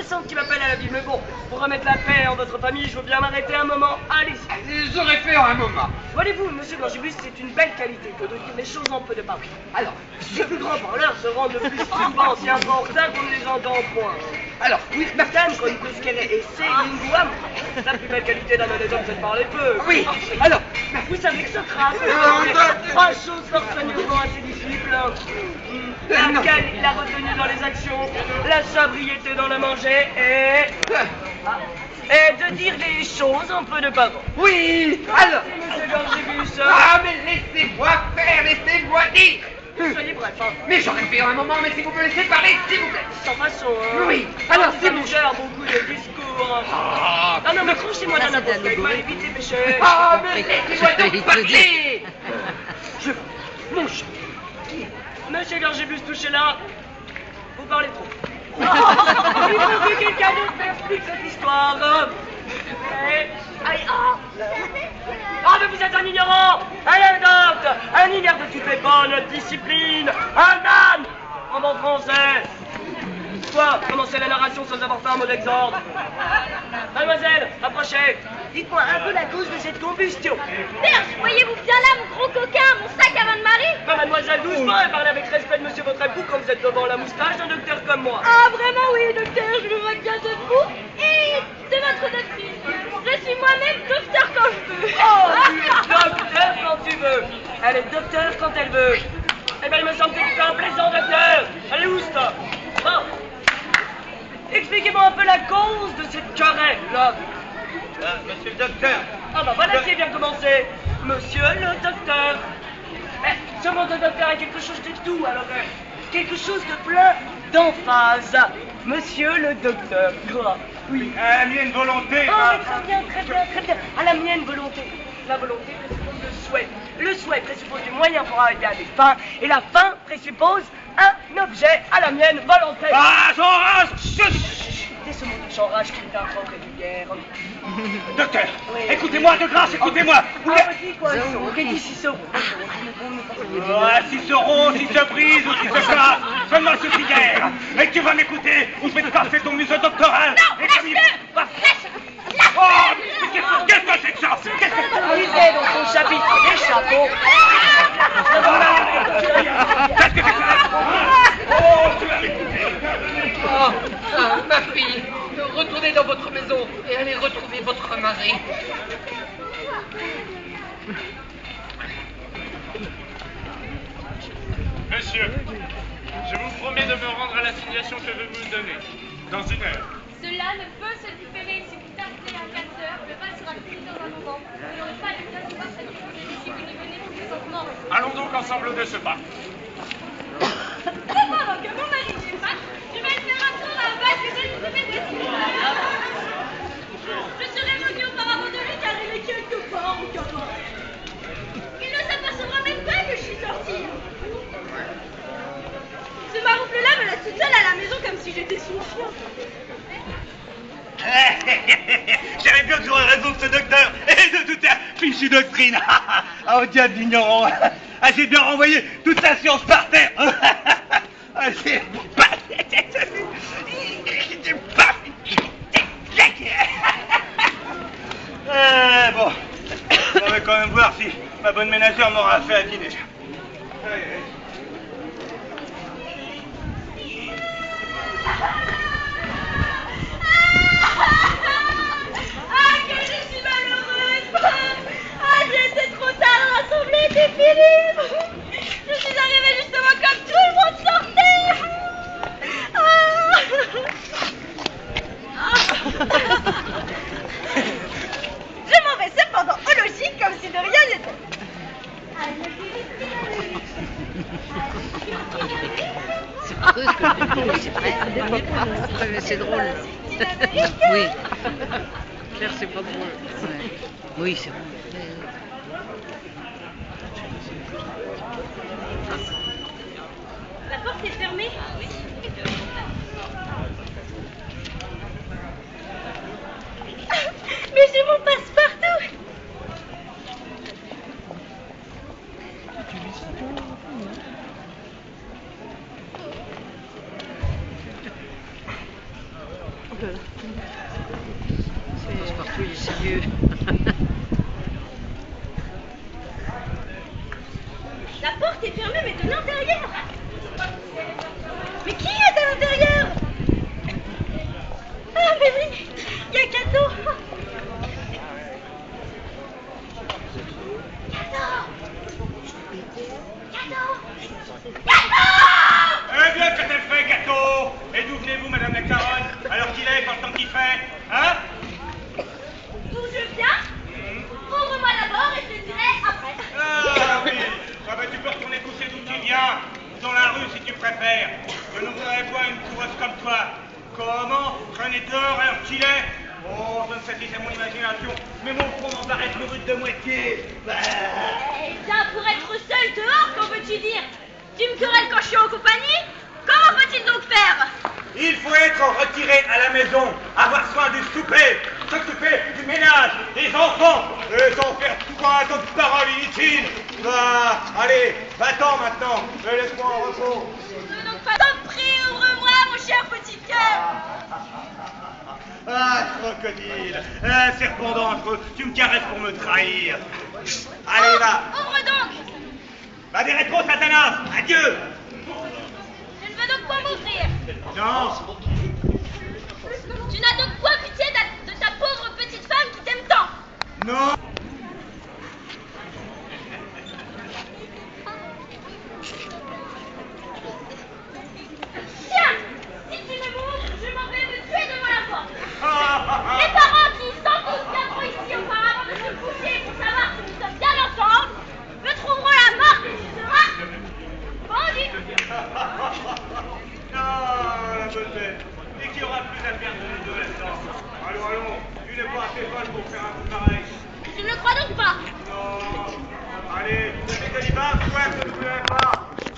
adolescente qui m'appelle à la vie. Mais bon, pour remettre la paix en votre famille, je veux bien m'arrêter un moment. Allez-y. J'aurais fait en un moment. Voyez-vous, monsieur Gorgibus, c'est une belle qualité que de dire les choses en peu de paroles. Alors, les plus grands parleurs se rendent le plus souvent si importants qu'on ne les entend point. Alors, oui, Martin, con quisquere et c'est linguam. La plus belle qualité d'un honnête homme, c'est de parler peu. Oui, alors, vous savez que Socrate trois choses l'enseignement à ses disciples. Laquelle il a retenu dans les actions, la sobriété dans le manger et de dire les choses en peu de paroles. Oui, alors, monsieur Gorgibus. Ah, mais laissez-moi faire, laissez-moi dire. Soyez bref, hein. Mais j'aurais fait en un moment, mais si vous me laissez parler, s'il vous plaît. Sans façon, hein. Oui, alors c'est vous gère beaucoup de discours. Non, mais crochez-moi dans la bouche, il m'a évité péché. Ah, mais laissez-moi donc parler. Mon chat. Monsieur Gorgibus, touchez là. Vous parlez trop. Il faut que quelqu'un d'autre m'explique cette histoire. Ah, mais vous êtes un ignorant, un adopte, un ignare de toutes les bonnes disciplines, un âne en bon français. Quoi? Commencez la narration sans avoir fait un mot d'exorde. Mademoiselle, approchez. Dites-moi un peu la cause de cette combustion. Merde, voyez-vous bien là, mon gros coquin, mon sac à main de Marie? Mademoiselle, doucement et parlez avec respect de monsieur votre époux quand vous êtes devant la moustache d'un docteur comme moi. Ah, vraiment, oui, docteur, je me moque bien de vous et de votre doctrine. Je suis moi-même docteur quand je veux. Oh, tu es docteur quand tu veux. Elle est docteur quand elle veut. Eh bien, il me semble que tu fais un plaisant docteur. Allez, oust. Bon. Expliquez-moi un peu la cause de cette querelle, là. Monsieur le docteur. Ah bah voilà qui est bien commencé. Monsieur le docteur. Mais ce mot de docteur est quelque chose de doux, alors quelque chose de plein d'emphase. Monsieur le docteur. Oui. À la mienne volonté. Oh, mais très bien, très bien, très bien. À la mienne volonté. La volonté présuppose le souhait. Le souhait présuppose des moyens pour arriver à des fins. Et la fin présuppose un objet. À la mienne volonté. Ah, j'enrage. C'est ce mot de chanrage qui est un peu régulière. Docteur, Oui. Écoutez-moi de grâce, écoutez-moi. Ah, dis quoi, qu'est-ce qui s'y sauve? Si se rompt, si se brise ou si se casse, seulement ce prière. Et tu vas m'écouter ou je vais te passer ton museau doctoral. Non, lâche-le. Oh, mais qu'est-ce que c'est que ça? Qu'est-ce que c'est? Il est dans son chapitre des chapeaux. Qu'est-ce que c'est que ça? Oh, tu vas m'écouter. Oh, ma fille, retournez dans votre maison et allez retrouver votre mari. Monsieur, je vous promets de me rendre à l'assignation que je vous donner, dans 1 heure. Cela ne peut se différer. Si vous tardez à 4 heures, le bal sera fini dans un moment. Vous n'aurez pas le temps de voir cette chose et si vous n'y venez pour vous êtes mort. Allons donc ensemble de ce pas. Pendant que mon mari n'est pas, je vais faire un tour à la base que je vais décider. Je serai revenu auparavant de lui car il est quelque part au cabane. Il ne s'apercevra même pas que je suis sortie. Ce maroufle-là me laisse toute seule à la maison comme si j'étais son chien. J'avais bien que j'aurais raison de ce docteur et de toute ta fichue doctrine. Ah, au diable d'ignorant. Ah, j'ai bien renvoyé toute la science par terre. Ah, c'est pas... Bon, on va quand même voir si ma bonne ménagère m'aura fait à dîner. Ah, que je suis malheureuse! Ah, j'ai été trop tard, l'assemblée était finie! Je suis arrivée justement comme tout le monde sortait! Je m'en vais cependant au logis comme si de rien n'était. C'est affreux ce que je dis, c'est vrai. Mais c'est drôle. Oui. Claire, c'est pas drôle. Ouais. Oui, c'est vrai. La porte est fermée? Mais j'ai mon passe-partout! Partout, il est sérieux. La porte est fermée, mais de l'intérieur. Mais qui est à l'intérieur? Ah, mais oui, il y a Cato. Eh bien, qu'a-t-elle fait, Cato? Et d'où venez-vous, Madame la Caronne? Alors qu'il est, quand le temps qu'il fait, hein? D'où je viens? Ouvre-moi d'abord et je te dirai après. Ah oui, ah ben, tu peux retourner coucher d'où tu viens, ou dans la rue si tu préfères. Je ne voudrais pas une coureuse comme toi. Comment? Traîner dehors alors qu'il est? Oh, ça ne satisfait mon imagination, mais mon front m'en paraît plus rude de moitié. Bah. Eh bien, pour être seul dehors, qu'en veux-tu dire? Tu me querelles quand je suis en compagnie? Comment faut-il donc faire? Il faut être retiré à la maison, avoir soin du souper, s'occuper du ménage, des enfants, et sans faire toi d'autres paroles inutiles. Va, allez, va-t'en maintenant, laisse-moi en repos. Ne veux donc pas t'en prie, ouvre-moi, mon cher petit cœur. Ah, crocodile, ah, serpent dangereux, tu me caresses pour me trahir. Allez, va. Ouvre donc. Va des rétros, Satanas, adieu. Je ne veux donc pas m'ouvrir. Non. Tu n'as donc pas pitié de ta pauvre petite femme qui t'aime tant? Non. Tiens, si tu ne m'ouvres, je m'en vais me tuer devant la porte. Les parents qui, sans doute viendront ici auparavant de se coucher pour savoir si nous sommes bien ensemble, me trouveront la mort que tu seras pendu. Ah, la beauté. Et qui aura plus à faire de nous deux là-dedans? Allons, allons, tu n'es pas assez folle pour faire un coup pareil. Tu ne le crois donc pas? Non. Allez, c'est que l'hiver, soit que tu ne voulais pas.